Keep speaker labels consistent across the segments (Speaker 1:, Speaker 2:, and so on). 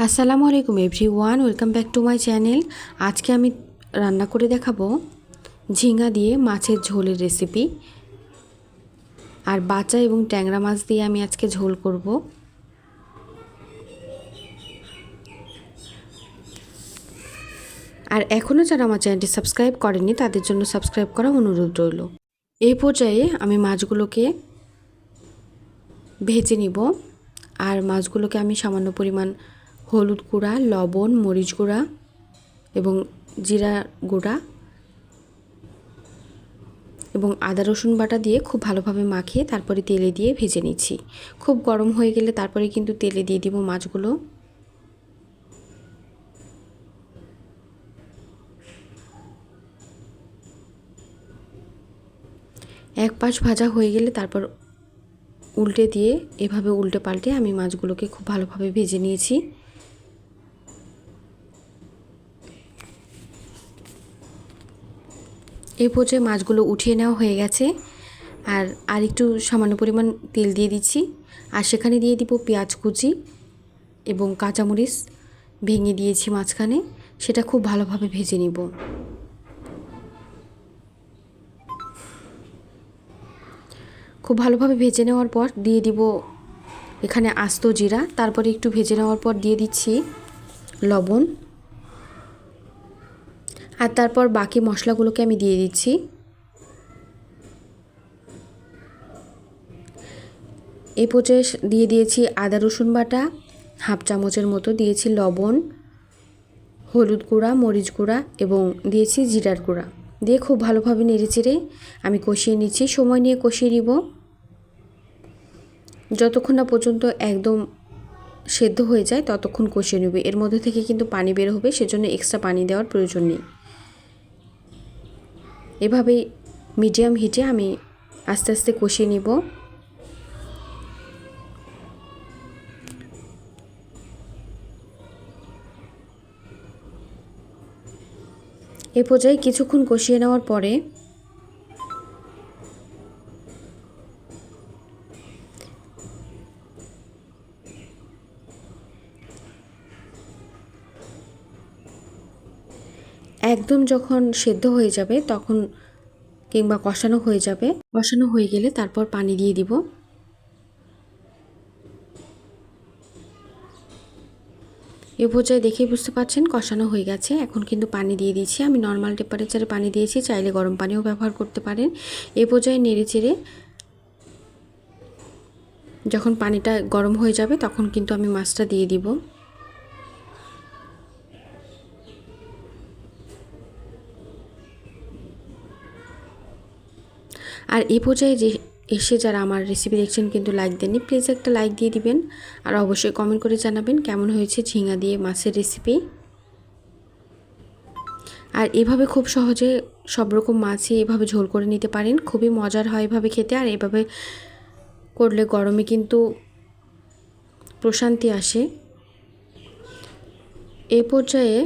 Speaker 1: আসসালামু আলাইকুম everyone, welcome back to my channel. আজকে আমি রান্না করে দেখাবো ঝিঙা দিয়ে মাছের ঝোলের রেসিপি। আর বাচা এবং ট্যাংরা মাছ দিয়ে আমি আজকে ঝোল করব। আর এখনও যারা আমার চ্যানেলটি সাবস্ক্রাইব করেনি তাদের জন্য সাবস্ক্রাইব করা অনুরোধ রইল। এই পর্যায়ে আমি মাছগুলোকে ভেজে নিব। আর মাছগুলোকে আমি সামান্য পরিমাণ হলুদ গুঁড়া, লবণ, মরিচ গুঁড়া এবং জিরা গুঁড়া এবং আদা রসুন বাটা দিয়ে খুব ভালোভাবে মাখিয়ে তারপরে তেলে দিয়ে ভেজে নিচ্ছি। খুব গরম হয়ে গেলে তারপরে কিন্তু তেলে দিয়ে দিব মাছগুলো। এক পাশ ভাজা হয়ে গেলে তারপর উল্টে দিয়ে এভাবে উল্টে পাল্টে আমি মাছগুলোকে খুব ভালোভাবে ভেজে নিয়েছি। এই পর্যায়ে মাছগুলো উঠিয়ে নেওয়া হয়ে গেছে। আর একটু সামান্য পরিমাণ তেল দিয়ে দিচ্ছি। আর সেখানে দিয়ে দিব পেঁয়াজ কুচি এবং কাঁচামরিচ ভেঙে দিয়েছি মাঝখানে, সেটা খুব ভালোভাবে ভেজে নিব। খুব ভালোভাবে ভেজে নেওয়ার পর দিয়ে দিব এখানে আস্ত জিরা। তারপরে একটু ভেজে নেওয়ার পর দিয়ে দিচ্ছি লবণ। আর তারপর বাকি মশলাগুলোকে আমি দিয়ে দিচ্ছি। এই পর্যায়ে দিয়ে দিয়েছি আদা রসুন বাটা হাফ চামচের মতো, দিয়েছি লবণ, হলুদ গুঁড়া, মরিচ গুঁড়া এবং দিয়েছি জিরার গুঁড়া। দিয়ে খুব ভালোভাবে নেড়েচেড়ে আমি কষিয়ে নিচ্ছি। সময় নিয়ে কষিয়ে নিব যতক্ষণ না পর্যন্ত একদম সেদ্ধ হয়ে যায়, ততক্ষণ কষিয়ে নেব। এর মধ্যে থেকে কিন্তু পানি বের হবে, সেজন্য এক্সট্রা পানি দেওয়ার প্রয়োজন নেই। এভাবেই মিডিয়াম হিটে আমি আস্তে আস্তে কষিয়ে নিব। এ পর্যায়ে কিছুক্ষণ কষিয়ে নেওয়ার পরে একদম যখন সেদ্ধ হয়ে যাবে তখন কিংবা কষানো হয়ে যাবে, কষানো হয়ে গেলে তারপর পানি দিয়ে দিব। এ পর্যায়ে দেখেই বুঝতে পারছেন কষানো হয়ে গেছে। এখন কিন্তু পানি দিয়ে দিয়েছি। আমি নর্মাল টেম্পারেচারে পানি দিয়েছি, চাইলে গরম পানিও ব্যবহার করতে পারেন। এ পর্যায়ে নেড়ে চেড়ে যখন পানিটা গরম হয়ে যাবে তখন কিন্তু আমি মাছটা দিয়ে দিব। আর এই পর্যায়ে যে এসে যারা আমার রেসিপি দেখছেন কিন্তু লাইক দেননি, প্লিজ একটা লাইক দিয়ে দিবেন। আর অবশ্যই কমেন্ট করে জানাবেন কেমন হয়েছে ঝিঙা দিয়ে মাছের রেসিপি। আর এভাবে খুব সহজে সব রকম মাছই এভাবে ঝোল করে নিতে পারেন, খুবই মজার হয় এভাবে খেতে। আর এভাবে করলে গরমে কিন্তু প্রশান্তি আসে। এই পর্যায়ে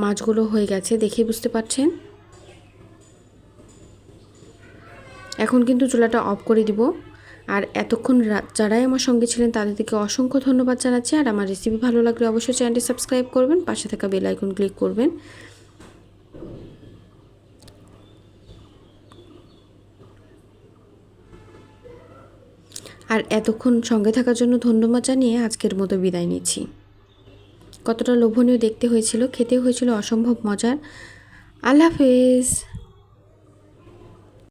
Speaker 1: মাছগুলো হয়ে গেছে, দেখে বুঝতে পারছেন। এখন কিন্তু চুলাটা অফ করে দিব। আর এতক্ষণ যারাই আমার সঙ্গে ছিলেন তাদেরকে অসংখ্য ধন্যবাদ জানাচ্ছি। আর আমার রেসিপি ভালো লাগলে অবশ্যই চ্যানেলটি সাবস্ক্রাইব করবেন, পাশে থাকা বেল আইকন ক্লিক করবেন। আর এতক্ষণ সঙ্গে থাকার জন্য ধন্যবাদ জানিয়ে আজকের মতো বিদায় নিচ্ছি। কতটা লোভনীয় দেখতে হয়েছিল, খেতে হয়েছিল অসম্ভব মজার। আল্লাহ হাফেজ।